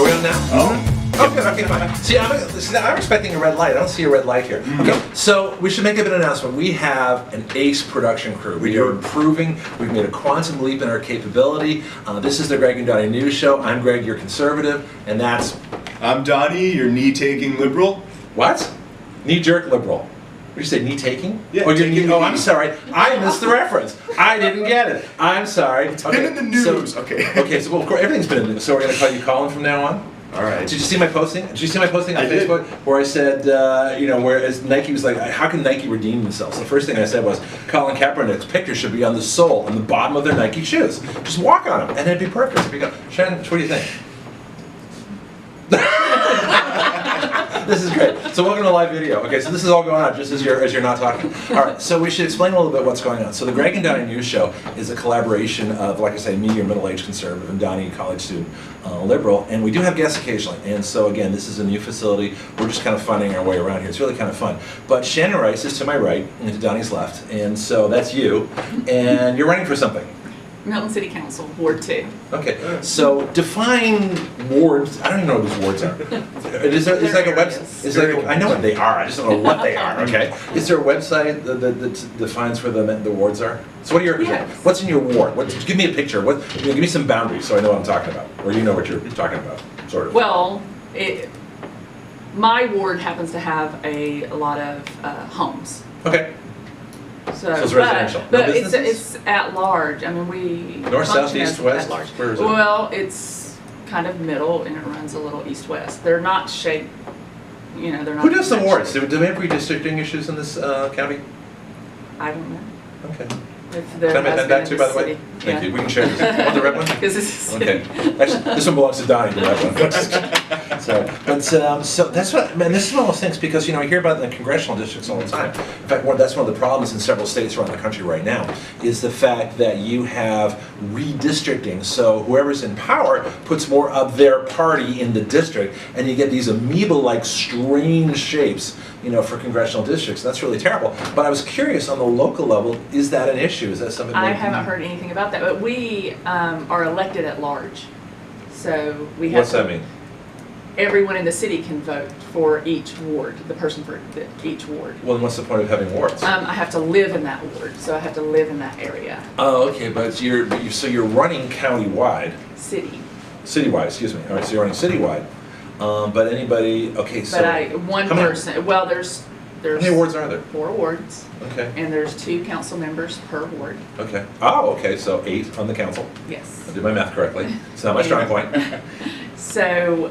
Are we on now? Oh. Okay, fine. See, I'm expecting a red light. I don't see a red light here. Okay, so we should make a bit of an announcement. We have an ace production crew. We are improving. We've made a quantum leap in our capability. This is the Greg and Donny News Show. I'm Greg, your conservative, and that's... I'm Donny, your knee-taking liberal. What? Knee-jerk liberal. What did you say, knee-taking? Yeah, I'm sorry. I missed the reference. I didn't get it. I'm sorry. It's been in the news. Okay, so well, of course, everything's been in the news. So we're going to call you Colin from now on? All right. Did you see my posting? Did you see my posting on I Facebook? did. Where I said, whereas Nike was like, how can Nike redeem themselves? The first thing I said was, Colin Kaepernick's picture should be on the sole, on the bottom of their Nike shoes. Just walk on them, and it'd be perfect. If you go, Shannon, what do you think? This is great. So welcome to live video. Okay, so this is all going on just as you're not talking. All right, so we should explain a little bit what's going on. So the Greg and Donny News Show is a collaboration of, like I say, me, your middle-aged conservative, and Donny, college student, liberal, and we do have guests occasionally. And so again, this is a new facility. We're just kind of finding our way around here. It's really kind of fun. But Shannon Rice is to my right and to Donny's left, and so that's you. And you're running for something. Milton City Council, Ward 2. Okay, so define wards. I don't even know what those wards are. Is there like a website? I know what they are. I just don't know what they are. Okay, is there a website that defines where the wards are? So what are your? Yes. What's in your ward? Give me a picture. Give me some boundaries so I know what I'm talking about, or you know what you're talking about, sort of. Well, my ward happens to have a lot of homes. Okay. So it's residential. But No it's at large. I mean, we north, south, function east, as west. at large. Where is it? Well, it's kind of middle, and it runs a little east-west. They're not shaped. You know, they're not. Who does the wards? shaped. Do we have redistricting issues in this county? I don't know. Okay. If there Can I make has that been back in too, the by the way? city. Thank Yeah. you. We can share this. Want the red one? Because this is Okay. Actually, this one belongs to Donny, the red one. So that's what, man, this is one of those things because, you know, I hear about it in the congressional districts all the time. In fact, that's one of the problems in several states around the country right now is the fact that you have redistricting. So whoever's in power puts more of their party in the district, and you get these amoeba-like strange shapes, you know, for congressional districts. That's really terrible. But I was curious on the local level, is that an issue? Is that something? I haven't heard anything about that, but we are elected at large. So we have. What's that mean? Everyone in the city can vote for each ward, the person for each ward. Well, then what's the point of having wards? I have to live in that ward, so I have to live in that area. Oh, okay, but so you're running county-wide. Citywide, excuse me. All right, so you're running citywide. But anybody, okay, so. But one person, well, there's. How many wards are there? 4 wards. Okay. And there's 2 council members per ward. Okay. Oh, okay, so 8 on the council. Yes. I did my math correctly. It's not my strong point. So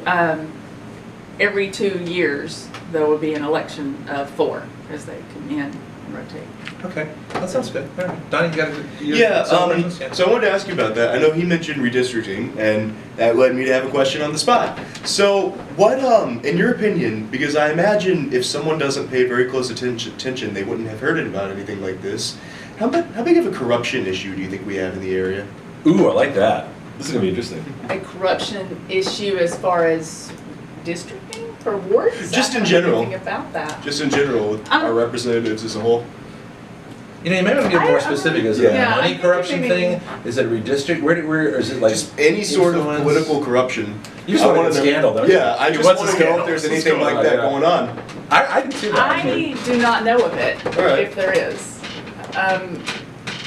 every 2 years, there will be an election of 4 as they come in and rotate. Okay, that sounds good. All right. Donny, you got a good... Yeah, so I wanted to ask you about that. I know he mentioned redistricting, and that led me to have a question on the spot. So what, in your opinion, because I imagine if someone doesn't pay very close attention, they wouldn't have heard about anything like this. How big of a corruption issue do you think we have in the area? Ooh, I like that. This is going to be interesting. A corruption issue as far as districting for wards? Just in I don't know general. anything about that. Just in general, with our representatives as a whole. You know, you may want to get more specific. Is it a Yeah, I money think corruption maybe- thing? Is it redistrict? Where or is it like Just any sort of influence? political corruption. You just want a scandal, don't you? Yeah, I just want want to know if there's anything like that going on. I can see that. I do not know of it, All right. if there is.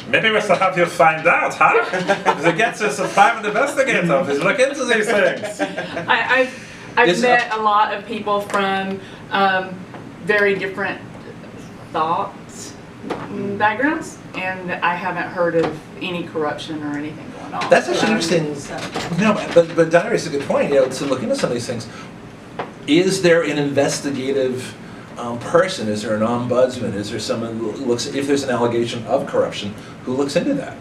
Maybe we should have you find out, huh? Because it gets us a private investigator to look into these things. I've met a lot of people from very different thoughts, backgrounds, and I haven't heard of any corruption or anything going on. That's actually interesting. So. No, but Donny raises a good point. You know, to look into some of these things. Is there an investigative person? Is there an ombudsman? Is there someone who looks, if there's an allegation of corruption, who looks into that?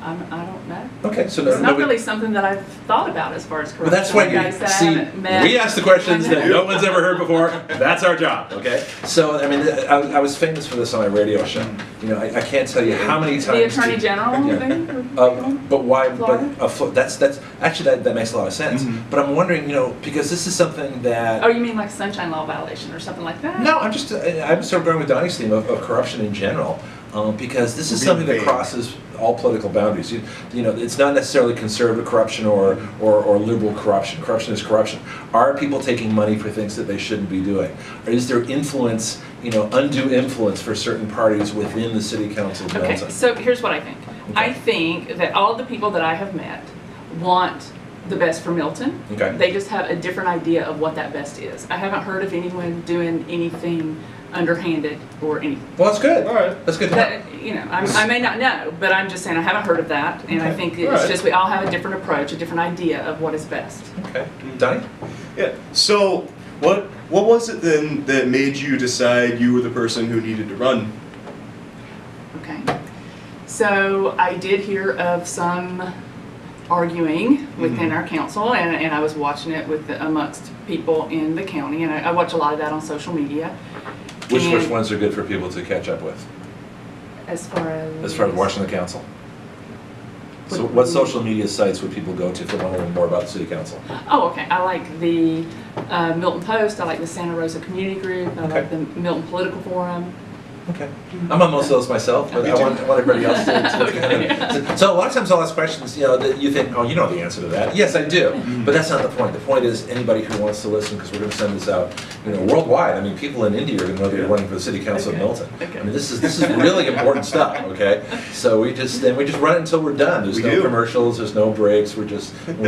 I don't know. Okay, so It's not really something that I've thought about as far as corruption. But that's why Like I said, I haven't met- we ask the questions that no one's ever heard before. That's our job, okay? So, I mean, I was famous for this on my radio show. You know, I can't tell you how many times. The Attorney General Yeah. thing? But why? Florida? But that's actually that makes a lot of sense. But I'm wondering, you know, because this is something that. Oh, you mean like sunshine law violation or something like that? No, I'm sort of going with Donny's theme of corruption in general. because this is We're something being that vague. crosses all political boundaries. You know, it's not necessarily conservative corruption or liberal corruption. Corruption is corruption. Are people taking money for things that they shouldn't be doing? Or is there influence, you know, undue influence for certain parties within the city council of Okay, Milton? so here's what I think. Okay. I think that all of the people that I have met want the best for Milton. Okay. They just have a different idea of what that best is. I haven't heard of anyone doing anything underhanded or anything. Well, that's good. All right. That's good to know. That, you know, I may not know, but I'm just saying I haven't heard of that, and I Okay. think it's Alright. just we all have a different approach, a different idea of what is best. Okay. Donny? Yeah. So what was it then that made you decide you were the person who needed to run? Okay. So I did hear of some arguing within our council, and I was watching it with amongst people in the county, and I watch a lot of that on social media. Which And ones are good for people to catch up with? as far as watching the council? So what social media sites would people go to if they want to learn more about the city council? Oh, okay. I like the Milton Post. I like the Santa Rosa Community Group. I like the Milton Political Forum. Okay. I'm on most of those myself, but I want everybody else to Okay. So a lot of times I'll ask questions, you know, that you think, oh, you know the answer to that. Yes, I do. But that's not the point. The point is anybody who wants to listen, because we're going to send this out, you know, worldwide. I mean, people in India are going to know that you're running for the city council Okay. of Milton. Okay. I mean, this is really important stuff, okay? So we just run it until we're done. There's We no do. commercials, there's no breaks. We've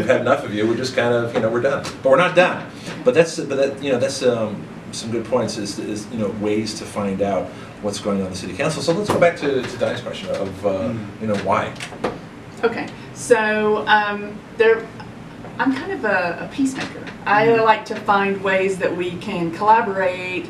had enough of you. We're just kind of, you know, we're done. But we're not done. But that's some good points is you know, ways to find out what's going on in the city council. So let's go back to Donny's question of you know, why. Okay, so I'm kind of a peacemaker. I like to find ways that we can collaborate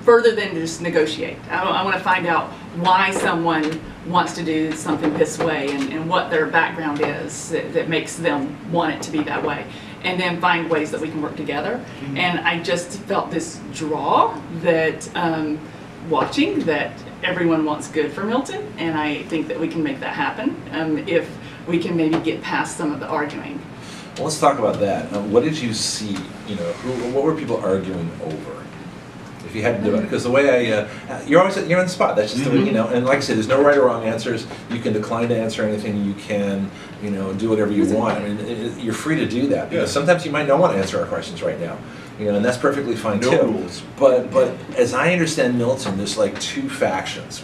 further than just negotiate. I want to find out why someone wants to do something this way and what their background is that makes them want it to be that way. And then find ways that we can work together. And I just felt this draw that watching that everyone wants good for Milton, and I think that we can make that happen if we can maybe get past some of the arguing. Well, let's talk about that. What did you see? You know, what were people arguing over? If you had to do it, because the way you're on the spot. That's just the way, you know. And like I said, there's no right or wrong answers. You can decline to answer anything. You can, you know, do whatever you want. I mean, you're free to do that because sometimes you might not want to answer our questions right now. You know, and that's perfectly fine No too. rules. But as I understand Milton, there's like two factions.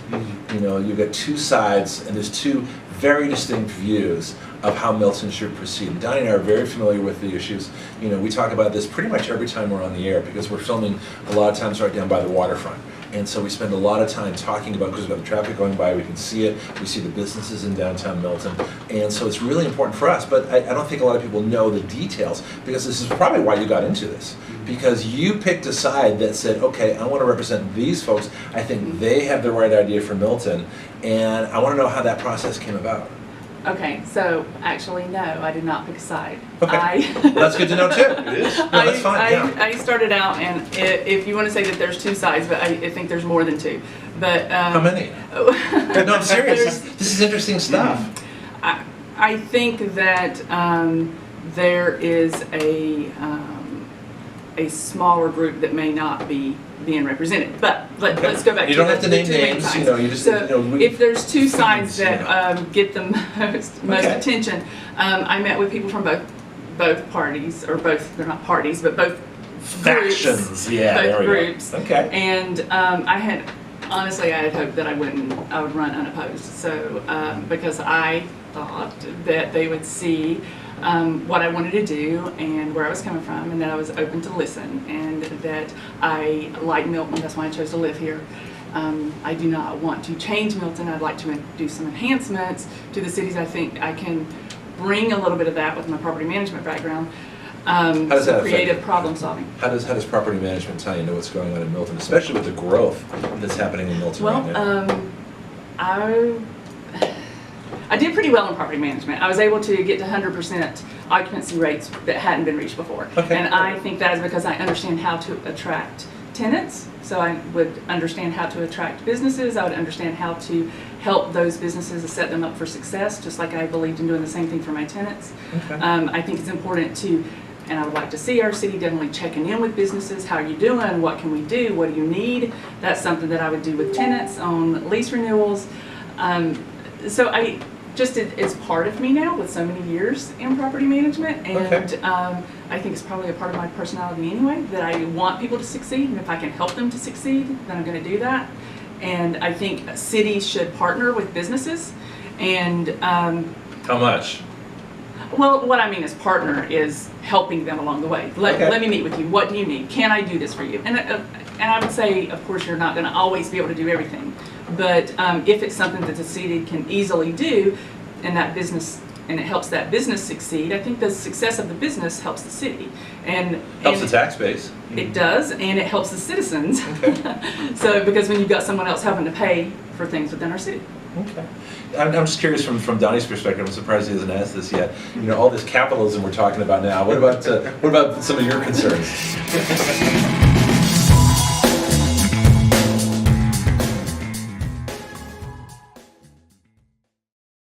You know, you've got two sides, and there's two very distinct views of how Milton should proceed. Donny and I are very familiar with the issues. You know, we talk about this pretty much every time we're on the air because we're filming a lot of times right down by the waterfront. And so we spend a lot of time talking about, because we've got the traffic going by, we can see it, we see the businesses in downtown Milton. And so it's really important for us, but I don't think a lot of people know the details, because this is probably why you got into this. Because you picked a side that said, okay, I want to represent these folks, I think they have the right idea for Milton, and I want to know how that process came about. Okay, so actually, no, I did not pick a side. Okay. That's good to know too. It is. No, that's fine, yeah. I started out, and if you want to say that there's two sides, but I think there's more than two. But How many? No, I'm serious. This is interesting stuff. I think that there is a smaller group that may not be being represented. But let's go back You to don't have to the name two main names, sides. you know, you just, So you know, if there's two sides you that get the most Okay. attention, I met with people from both parties, or both, they're not parties, but both factions, groups, yeah, both there we groups. go. Okay. And I had hoped that I would run unopposed. So because I thought that they would see what I wanted to do and where I was coming from, and that I was open to listen, and that I like Milton. That's why I chose to live here. I do not want to change Milton. I'd like to do some enhancements to the cities. I think I can bring a little bit of that with my property management background. does that Some affect creative you? problem solving. How does property management tie into what's going on in Milton, especially with the growth that's happening in Milton right now? Well, I did pretty well in property management. I was able to get to 100% occupancy rates that hadn't been reached before. Okay. And I think that is because I understand how to attract tenants. So I would understand how to attract businesses. I would understand how to help those businesses and set them up for success, just like I believed in doing the same thing for my tenants. Okay. I think it's important to and I would like to see our city definitely checking in with businesses. How are you doing? What can we do? What do you need? That's something that I would do with tenants on lease renewals. So it's part of me now with so many years in property management, and I think it's probably a part of my personality anyway, that I want people to succeed, and if I can help them to succeed, then I'm going to do that. And I think cities should partner with businesses, and How much? well, what I mean is partner is helping them along the way. Let me meet with you. What do you need? Can I do this for you? And I would say, of course, you're not going to always be able to do everything, but if it's something that the city can easily do, and it helps that business succeed, I think the success of the business helps the city, and Helps the tax base. it does, and it helps the citizens. Okay. So because when you've got someone else having to pay for things within our city. Okay. I'm just curious from Donny's perspective. I'm surprised he hasn't asked this yet. You know, all this capitalism we're talking about now. What about some of your concerns?